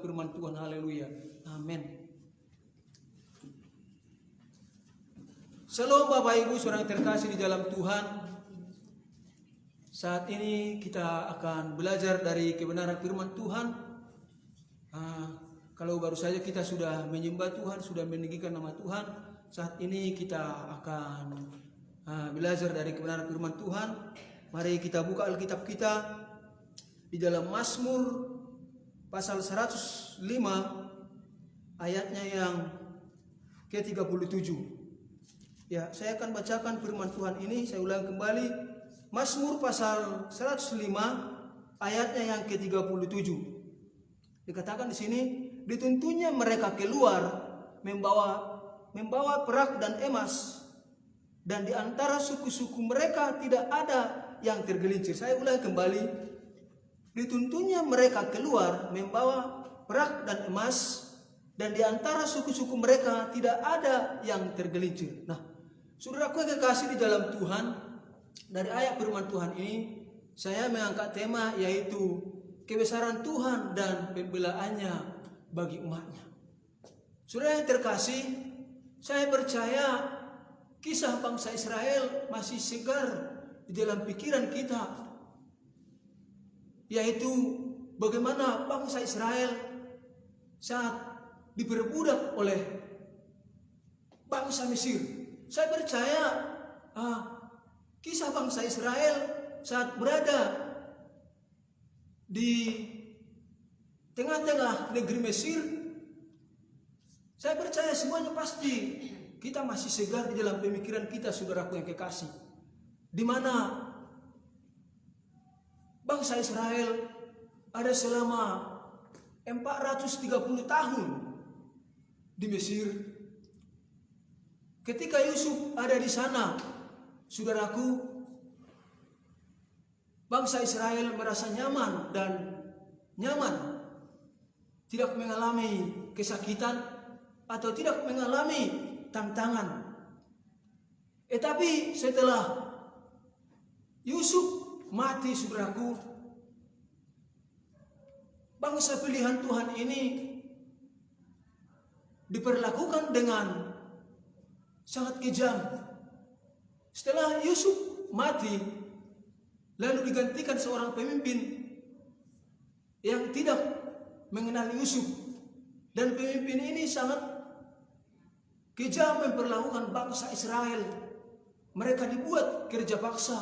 firman Tuhan. Haleluya. Amin. Shalom Bapak Ibu saudara yang terkasih di dalam Tuhan. Saat ini kita akan belajar dari kebenaran firman Tuhan. Kalau baru saja kita sudah menyembah Tuhan, sudah meninggikan nama Tuhan, saat ini kita akan belajar dari kebenaran firman Tuhan. Mari kita buka Alkitab kita di dalam Mazmur pasal 105 ayatnya yang ke-37. Ya, saya akan bacakan firman Tuhan ini, saya ulang kembali. Mazmur pasal 105 ayatnya yang ke-37. Dikatakan di sini, dituntunnya mereka keluar membawa perak dan emas, dan di antara suku-suku mereka tidak ada yang tergelincir. Saya ulang kembali. Dituntunnya mereka keluar membawa perak dan emas, dan di antara suku-suku mereka tidak ada yang tergelincir. Nah, saudaraku yang kekasih di dalam Tuhan, dari ayat firman Tuhan ini saya mengangkat tema yaitu kebesaran Tuhan dan pembelaannya bagi umatnya. Saudara yang terkasih, saya percaya kisah bangsa Israel masih segar di dalam pikiran kita, yaitu bagaimana bangsa Israel saat diperbudak oleh bangsa Mesir. Saya percaya kisah bangsa Israel saat berada di tengah-tengah negeri Mesir, saya percaya semuanya pasti kita masih segar di dalam pemikiran kita, saudaraku yang kekasih, di mana bangsa Israel ada selama 430 tahun di Mesir. Ketika Yusuf ada di sana, saudaraku, bangsa Israel merasa nyaman, tidak mengalami kesakitan atau tidak mengalami tantangan. Tetapi setelah Yusuf mati, saudaraku, bangsa pilihan Tuhan ini diperlakukan dengan sangat kejam. Setelah Yusuf mati, lalu digantikan seorang pemimpin yang tidak mengenal Yusuf, dan pemimpin ini sangat kejam memperlakukan bangsa Israel. Mereka dibuat kerja paksa,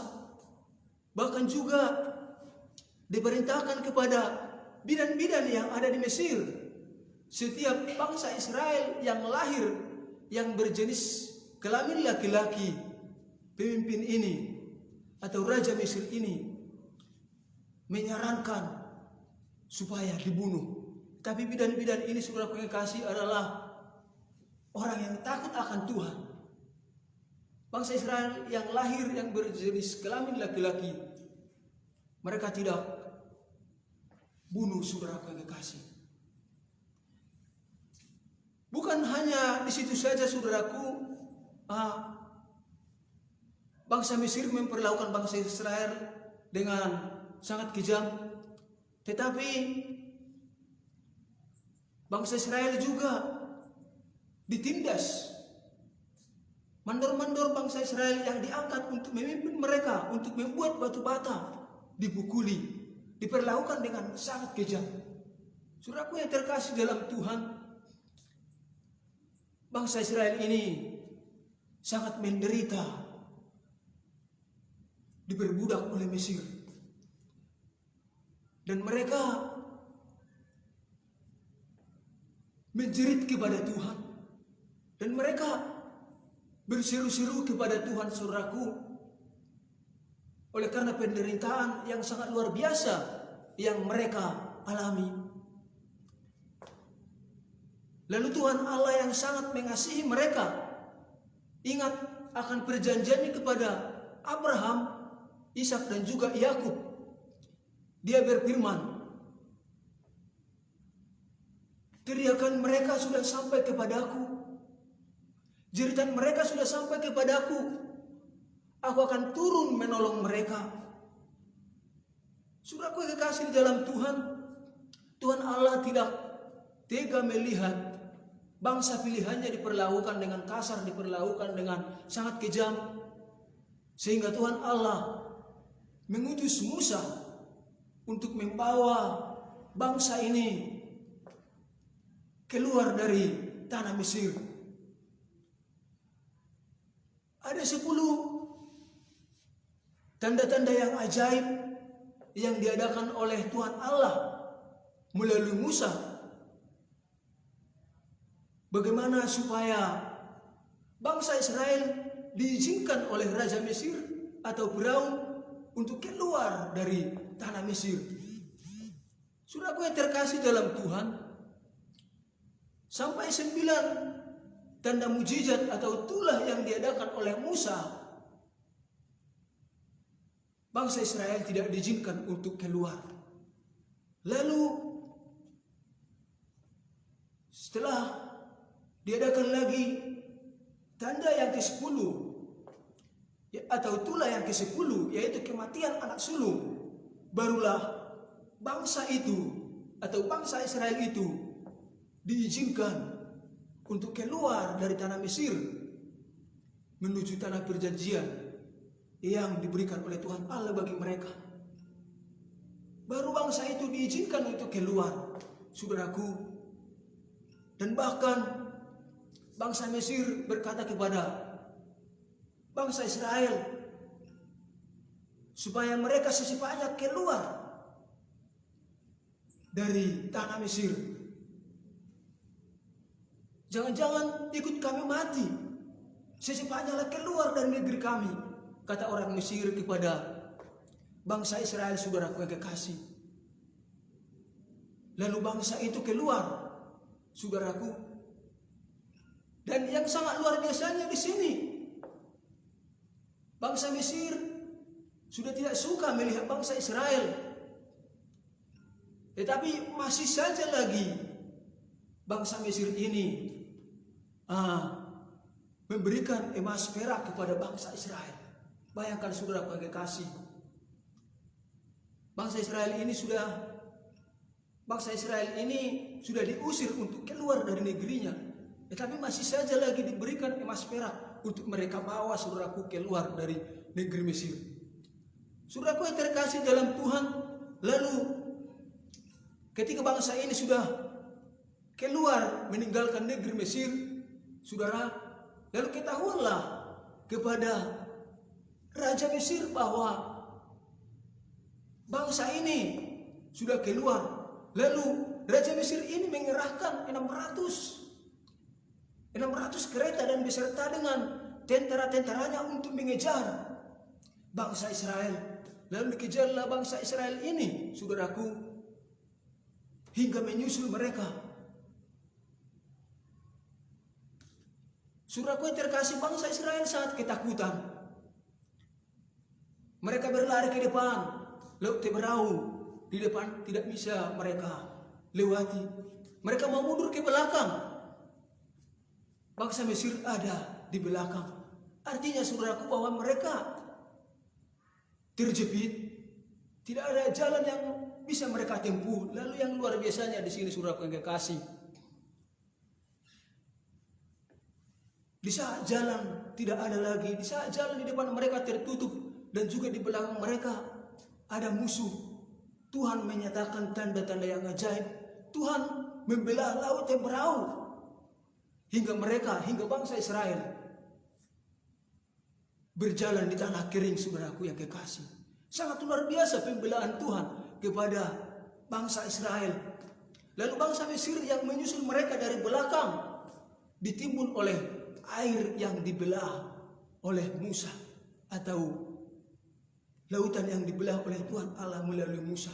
bahkan juga diperintahkan kepada bidan-bidan yang ada di Mesir, setiap bangsa Israel yang lahir yang berjenis kelamin laki-laki, pemimpin ini atau raja Mesir ini menyarankan supaya dibunuh. Tapi bidan-bidan ini, saudara kekasih, adalah orang yang takut akan Tuhan. Bangsa Israel yang lahir yang berjenis kelamin laki-laki, mereka tidak bunuh, saudara kekasih. Bukan hanya di situ saja, saudaraku, bangsa Mesir memperlakukan bangsa Israel dengan sangat kejam, tetapi bangsa Israel juga ditindas. Mandor-mandor bangsa Israel yang diangkat untuk memimpin mereka, untuk membuat batu bata, dipukuli, diperlakukan dengan sangat kejam. Saudaraku yang terkasih dalam Tuhan, bangsa Israel ini sangat menderita, diperbudak oleh Mesir, dan mereka menjerit kepada Tuhan, dan mereka berseru-seru kepada Tuhan, saudaraku, oleh karena penderitaan yang sangat luar biasa yang mereka alami. Lalu Tuhan Allah yang sangat mengasihi mereka ingat akan perjanjiannya kepada Abraham, Ishak dan juga Yakub. Dia berfirman, teriakan mereka sudah sampai kepadaku, jeritan mereka sudah sampai kepadaku, aku akan turun menolong mereka. Saudaraku yang kekasih di dalam Tuhan, Tuhan Allah tidak tega melihat bangsa pilihannya diperlakukan dengan kasar, diperlakukan dengan sangat kejam, sehingga Tuhan Allah mengutus Musa untuk membawa bangsa ini keluar dari tanah Mesir. Ada 10 tanda-tanda yang ajaib yang diadakan oleh Tuhan Allah melalui Musa. Bagaimana supaya bangsa Israel diizinkan oleh Raja Mesir atau Firaun untuk keluar dari tanah Mesir. Saudaraku yang terkasih dalam Tuhan, sampai 9 tanda mujizat atau tulah yang diadakan oleh Musa, bangsa Israel tidak diizinkan untuk keluar. Lalu setelah diadakan lagi tanda yang ke-10 atau tulah yang ke-10, yaitu kematian anak sulung, barulah bangsa itu atau bangsa Israel itu diizinkan untuk keluar dari tanah Mesir menuju tanah perjanjian yang diberikan oleh Tuhan Allah bagi mereka. Baru bangsa itu diizinkan untuk keluar, saudaraku. Dan bahkan bangsa Mesir berkata kepada bangsa Israel supaya mereka secepatnya keluar dari tanah Mesir. Jangan-jangan ikut kami mati, secepatnya keluar dari negeri kami, kata orang Mesir kepada bangsa Israel, saudaraku yang kekasih. Lalu bangsa itu keluar, saudaraku. Dan yang sangat luar biasanya di sini, bangsa Mesir sudah tidak suka melihat bangsa Israel, tetapi masih saja lagi bangsa Mesir ini memberikan emas perak kepada bangsa Israel. Bayangkan saudara yang kekasih, bangsa Israel ini sudah diusir untuk keluar dari negerinya, tetapi masih saja lagi diberikan emas perak untuk mereka bawa saudaraku keluar dari negeri Mesir. Saudaraku yang terkasih dalam Tuhan, lalu ketika bangsa ini sudah keluar meninggalkan negeri Mesir, saudara, lalu ketahuilah kepada Raja Mesir bahwa bangsa ini sudah keluar. Lalu Raja Mesir ini mengerahkan 600 kereta dan beserta dengan tentara-tentaranya untuk mengejar bangsa Israel. Lalu dikejarlah bangsa Israel ini, saudaraku, hingga menyusul mereka. Saudaraku yang terkasih, bangsa Israel sangat ketakutan. Mereka berlari ke depan, laut Teberau di depan tidak bisa mereka lewati. Mereka mau mundur ke belakang, bangsa Mesir ada di belakang. Artinya saudaraku bahwa mereka terjepit, tidak ada jalan yang bisa mereka tempuh. Lalu yang luar biasanya di sini saudaraku yang kekasih, di saat jalan tidak ada lagi, di saat jalan di depan mereka tertutup dan juga di belakang mereka ada musuh, Tuhan menyatakan tanda-tanda yang ajaib. Tuhan membelah laut Teberau hingga bangsa Israel berjalan di tanah kering, saudaraku yang kekasih. Sangat luar biasa pembelaan Tuhan kepada bangsa Israel. Lalu bangsa Mesir yang menyusul mereka dari belakang ditimbun oleh air yang dibelah oleh Musa, atau lautan yang dibelah oleh Tuhan Allah melalui Musa.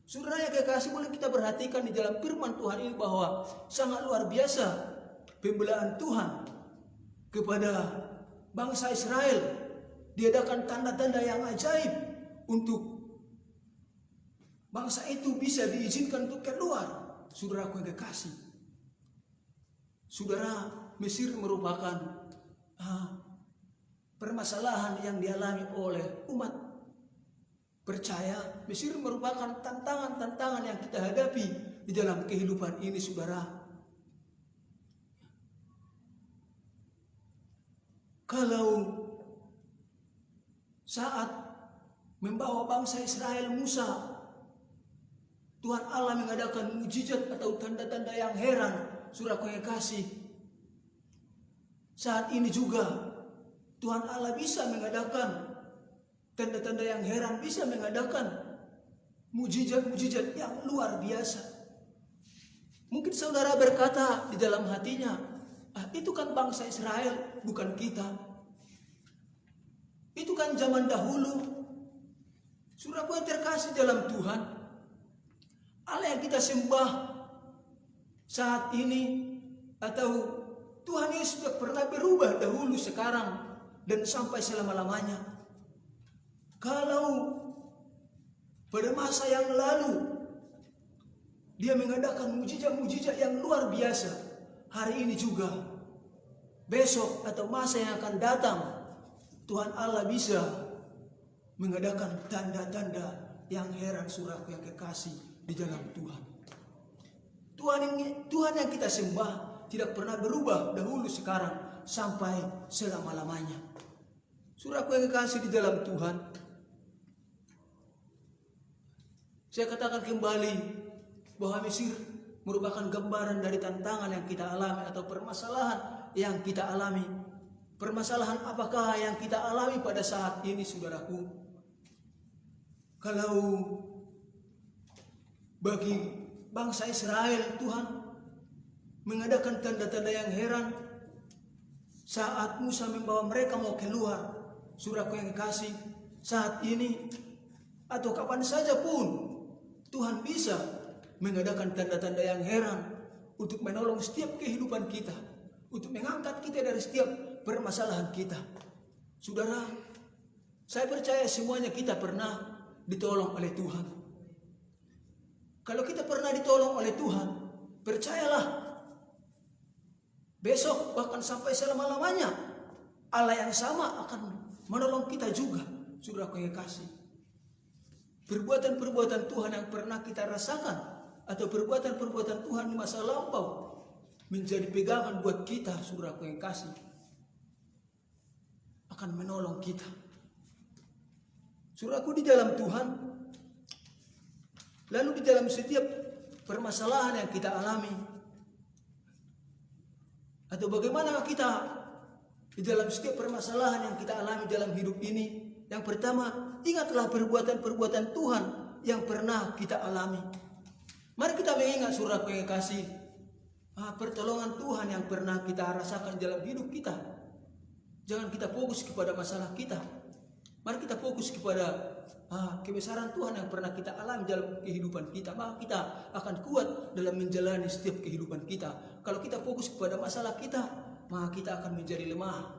Saudara yang kekasih, boleh kita perhatikan di dalam firman Tuhan ini bahwa sangat luar biasa pembelaan Tuhan kepada bangsa Israel. Diadakan tanda-tanda yang ajaib untuk bangsa itu bisa diizinkan untuk keluar. Saudaraku yang kekasih, saudara, Mesir merupakan permasalahan yang dialami oleh umat percaya. Mesir merupakan tantangan-tantangan yang kita hadapi di dalam kehidupan ini, saudara. Kalau saat membawa bangsa Israel Musa, Tuhan Allah mengadakan mujizat atau tanda-tanda yang heran, saudaraku yang kasih. Saat ini juga Tuhan Allah bisa mengadakan tanda-tanda yang heran, bisa mengadakan mujizat-mujizat yang luar biasa. Mungkin saudara berkata di dalam hatinya, itu kan bangsa Israel, bukan kita. Itu kan zaman dahulu. Saudaraku yang terkasih dalam Tuhan, Allah yang kita sembah saat ini, atau Tuhan Yesus sudah pernah berubah dahulu, sekarang, dan sampai selama-lamanya. Kalau pada masa yang lalu Dia mengadakan mujizat-mujizat yang luar biasa, hari ini juga, besok atau masa yang akan datang, Tuhan Allah bisa mengadakan tanda-tanda yang heran, saudaraku yang kekasih di dalam Tuhan. Tuhan yang kita sembah tidak pernah berubah dahulu, sekarang, sampai selama-lamanya. Saudaraku yang kekasih di dalam Tuhan, saya katakan kembali bahwa Mesir merupakan gambaran dari tantangan yang kita alami atau permasalahan yang kita alami. Permasalahan apakah yang kita alami pada saat ini, saudaraku? Kalau bagi bangsa Israel, Tuhan mengadakan tanda-tanda yang heran saat Musa membawa mereka mau keluar. Saudaraku yang kekasih, saat ini atau kapan saja pun Tuhan bisa mengadakan tanda-tanda yang heran untuk menolong setiap kehidupan kita, untuk mengangkat kita dari setiap permasalahan kita. Saudara, saya percaya semuanya kita pernah ditolong oleh Tuhan. Kalau kita pernah ditolong oleh Tuhan, percayalah, besok bahkan sampai selama-lamanya Allah yang sama akan menolong kita juga, saudaraku yang kasih. Perbuatan-perbuatan Tuhan yang pernah kita rasakan atau perbuatan-perbuatan Tuhan di masa lampau menjadi pegangan buat kita, saudaraku yang kasih, akan menolong kita. Saudaraku di dalam Tuhan, lalu di dalam setiap permasalahan yang kita alami, atau bagaimana kita di dalam setiap permasalahan yang kita alami dalam hidup ini, yang pertama, ingatlah perbuatan-perbuatan Tuhan yang pernah kita alami. Mari kita mengingat, saudaraku yang kasih, pertolongan Tuhan yang pernah kita rasakan dalam hidup kita. Jangan kita fokus kepada masalah kita. Mari kita fokus kepada kebesaran Tuhan yang pernah kita alami dalam kehidupan kita. Maka kita akan kuat dalam menjalani setiap kehidupan kita. Kalau kita fokus kepada masalah kita, maka kita akan menjadi lemah.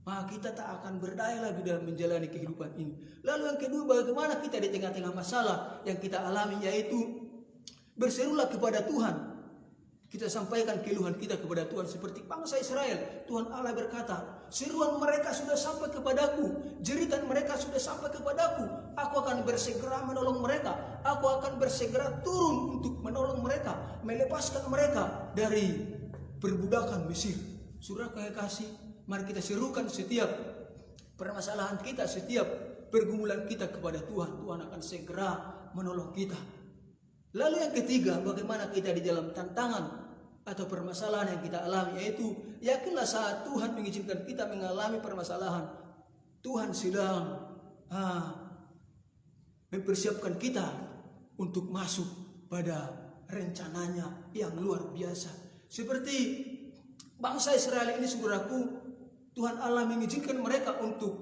Maka kita tak akan berdaya lagi dalam menjalani kehidupan ini. Lalu yang kedua, bagaimana kita di tengah-tengah masalah yang kita alami, yaitu berserulah kepada Tuhan. Kita sampaikan keluhan kita kepada Tuhan seperti bangsa Israel. Tuhan Allah berkata, seruan mereka sudah sampai kepadaku, jeritan mereka sudah sampai kepadaku. Aku akan bersegera menolong mereka. Aku akan bersegera turun untuk menolong mereka, melepaskan mereka dari perbudakan Mesir. Saudaraku yang kasih, mari kita serukan setiap permasalahan kita, setiap pergumulan kita kepada Tuhan. Tuhan akan segera menolong kita. Lalu yang ketiga, bagaimana kita di dalam tantangan atau permasalahan yang kita alami, yaitu yakinlah saat Tuhan mengizinkan kita mengalami permasalahan, Tuhan sedang mempersiapkan kita untuk masuk pada rencananya yang luar biasa. Seperti bangsa Israel ini, saudaraku, Tuhan Allah mengizinkan mereka untuk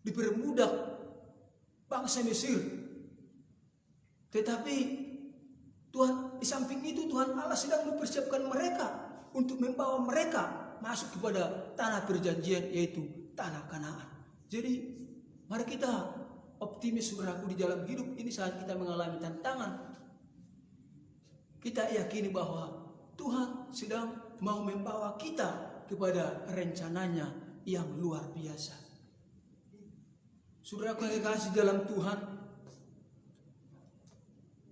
diperbudak bangsa Mesir. Tetapi Tuhan, di samping itu Tuhan Allah sedang mempersiapkan mereka untuk membawa mereka masuk kepada tanah perjanjian, yaitu tanah Kanaan. Jadi mari kita optimis, saudaraku, di dalam hidup ini saat kita mengalami tantangan, kita yakini bahwa Tuhan sedang mau membawa kita kepada rencananya yang luar biasa. Saudaraku yang kekasih dalam Tuhan,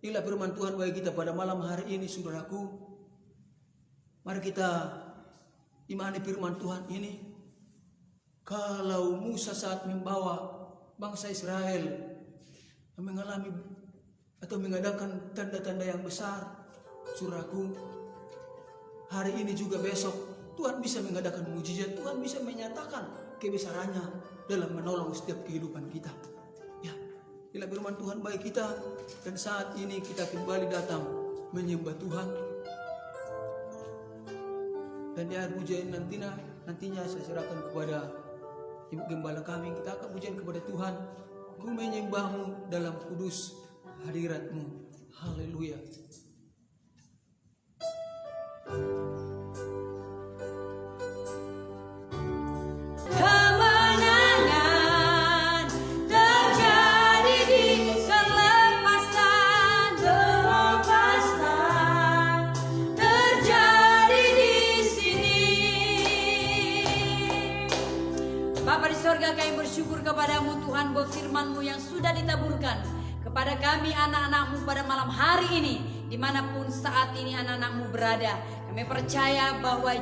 Inilah firman Tuhan bagi kita pada malam hari ini, saudaraku. Mari kita imani firman Tuhan ini. Kalau Musa saat membawa bangsa Israel mengalami atau mengadakan tanda-tanda yang besar, saudaraku, hari ini juga besok Tuhan bisa mengadakan mujizat. Tuhan bisa menyatakan kebesarannya dalam menolong setiap kehidupan kita. Ya, inilah firman Tuhan bagi kita. Dan saat ini kita kembali datang menyembah Tuhan. Dan di akhir pujian nantinya saya serahkan kepada Ibu Gembala kami. Kita akan pujian kepada Tuhan. Ku menyembahmu dalam kudus hadiratmu. Haleluya. Kemenangan terjadi di kelepasan terjadi di sini. Bapa di sorga, kami bersyukur kepadamu Tuhan buat firman-Mu yang sudah ditaburkan kepada kami anak-anak-Mu pada malam hari ini. Dimanapun saat ini anak-anak-Mu berada, kami percaya bahwa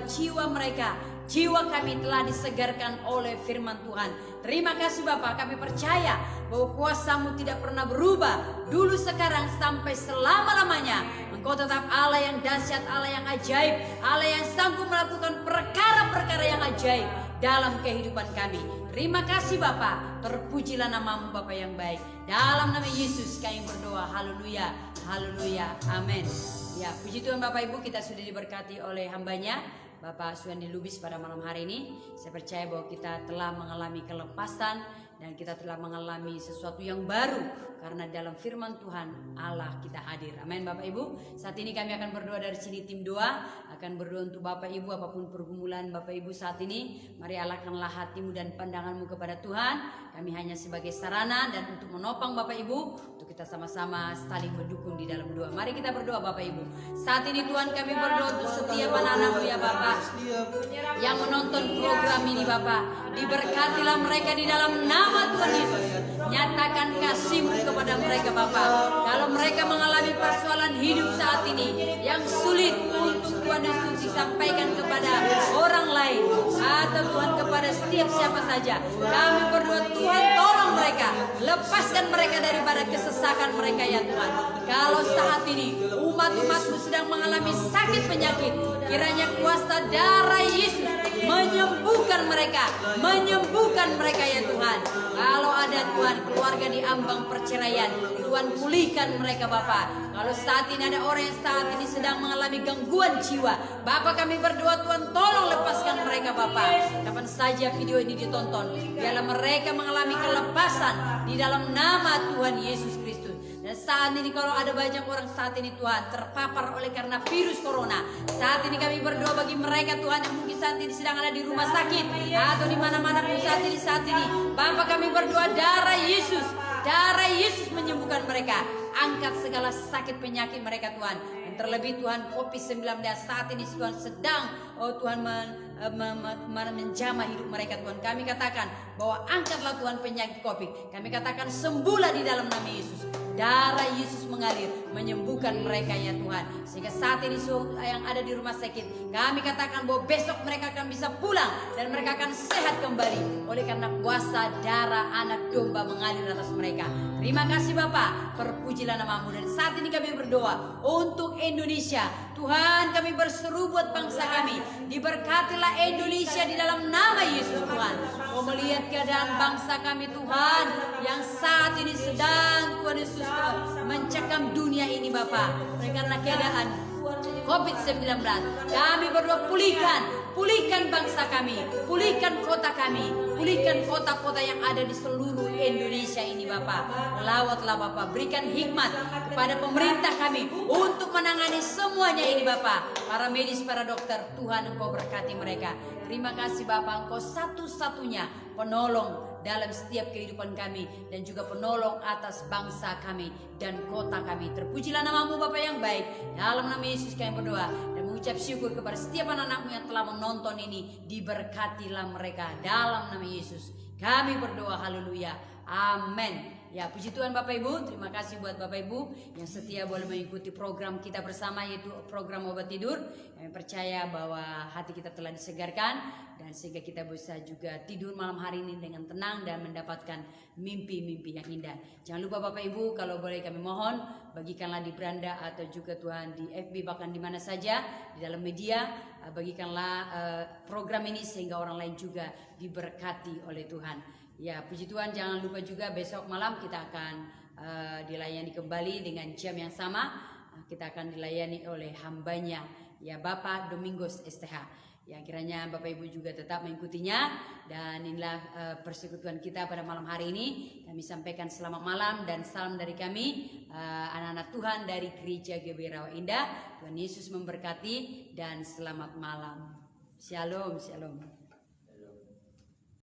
jiwa kami telah disegarkan oleh firman Tuhan. Terima kasih Bapa, kami percaya bahwa kuasa-Mu tidak pernah berubah, dulu, sekarang, sampai selama-lamanya. Engkau tetap Allah yang dahsyat, Allah yang ajaib, Allah yang sanggup melakukan perkara-perkara yang ajaib dalam kehidupan kami. Terima kasih Bapa, terpujilah nama-Mu Bapa yang baik. Dalam nama Yesus kami berdoa, haleluya, haleluya, amin. Ya, puji Tuhan Bapak Ibu, kita sudah diberkati oleh hambanya Bapak Suwandi Lubis pada malam hari ini. Saya percaya bahwa kita telah mengalami kelepasan dan kita telah mengalami sesuatu yang baru karena dalam firman Tuhan Allah kita hadir. Amin Bapak Ibu. Saat ini kami akan berdoa dari sini, tim doa akan berdoa untuk Bapak Ibu apapun pergumulan Bapak Ibu saat ini. Mari alahkanlah hatimu dan pandanganmu kepada Tuhan. Kami hanya sebagai sarana dan untuk menopang Bapak Ibu, untuk kita sama-sama saling mendukung di dalam doa. Mari kita berdoa Bapak Ibu. Saat ini Tuhan kami berdoa untuk setiap anak-anak-Mu ya Bapak yang menonton program ini Bapak. Diberkatilah mereka di dalam nama Tuhan Yesus. Nyatakan kasih-Mu kepada mereka Bapak. Kalau mereka mengalami persoalan hidup saat ini yang sulit untuk Tuhan Yesus disampaikan kepada orang lain atau Tuhan kepada setiap siapa saja, kami berdoa Tuhan tolong mereka, lepaskan mereka daripada kesesakan mereka ya Tuhan. Kalau saat ini umat-umat-Mu sedang mengalami sakit penyakit, kiranya kuasa darah Yesus menyembuhkan mereka ya Tuhan. Kalau ada Tuhan keluarga di ambang perceraian, Tuhan pulihkan mereka Bapak. Kalau saat ini ada orang yang saat ini sedang mengalami gangguan jiwa, Bapak kami berdoa Tuhan tolong lepaskan mereka Bapak. Kapan saja video ini ditonton, biarlah mereka mengalami kelepasan di dalam nama Tuhan Yesus Kristus. Dan saat ini kalau ada banyak orang saat ini Tuhan terpapar oleh karena virus corona, saat ini kami berdoa bagi mereka Tuhan yang mungkin saat ini sedang ada di rumah sakit atau di mana-mana pun saat ini Bapak kami berdoa darah Yesus menyembuhkan mereka. Angkat segala sakit penyakit mereka Tuhan. Dan terlebih Tuhan COVID-19 saat ini Tuhan sedang Tuhan menjamah hidup mereka Tuhan. Kami katakan bahwa angkatlah Tuhan penyakit COVID. Kami katakan sembuhlah di dalam nama Yesus. Darah Yesus mengalir menyembuhkan mereka ya Tuhan. Sehingga saat ini yang ada di rumah sakit, kami katakan bahwa besok mereka akan bisa pulang dan mereka akan sehat kembali oleh karena kuasa darah anak domba mengalir atas mereka. Terima kasih Bapak, terpujilah nama-Mu. Dan saat ini kami berdoa untuk Indonesia. Tuhan kami berseru buat bangsa kami, diberkatilah Indonesia di dalam nama Yesus Tuhan. Mau melihat keadaan bangsa kami Tuhan yang saat ini sedang Tuhan Yesus mencekam dunia ini Bapak. Karena keadaan COVID-19 kami berdoa pulihkan bangsa kami, pulihkan kota kami, pulihkan kota-kota yang ada di seluruh Indonesia ini Bapak. Lawatlah Bapak, berikan hikmat kepada pemerintah kami untuk menangani semuanya ini Bapak. Para medis, para dokter, Tuhan Engkau berkati mereka. Terima kasih Bapak, Engkau satu-satunya penolong dalam setiap kehidupan kami dan juga penolong atas bangsa kami dan kota kami. Terpujilah nama-Mu Bapa yang baik. Dalam nama Yesus kami berdoa dan mengucap syukur kepada setiap anak-anak-Mu yang telah menonton ini. Diberkatilah mereka dalam nama Yesus. Kami berdoa, haleluya, amin. Ya, puji Tuhan Bapak Ibu, terima kasih buat Bapak Ibu yang setia boleh mengikuti program kita bersama, yaitu program Obat Tidur. Yang percaya bahwa hati kita telah disegarkan dan sehingga kita bisa juga tidur malam hari ini dengan tenang dan mendapatkan mimpi-mimpi yang indah. Jangan lupa Bapak Ibu, kalau boleh kami mohon bagikanlah di beranda atau juga Tuhan di FB, bahkan di mana saja di dalam media, bagikanlah program ini sehingga orang lain juga diberkati oleh Tuhan. Ya, puji Tuhan, jangan lupa juga besok malam kita akan dilayani kembali dengan jam yang sama. Kita akan dilayani oleh hambanya, ya Bapak Domingos STH. Yang kiranya Bapak Ibu juga tetap mengikutinya. Dan inilah persekutuan kita pada malam hari ini. Kami sampaikan selamat malam dan salam dari kami, anak-anak Tuhan dari Gereja GBI Rawa Indah. Tuhan Yesus memberkati dan selamat malam. Shalom, shalom.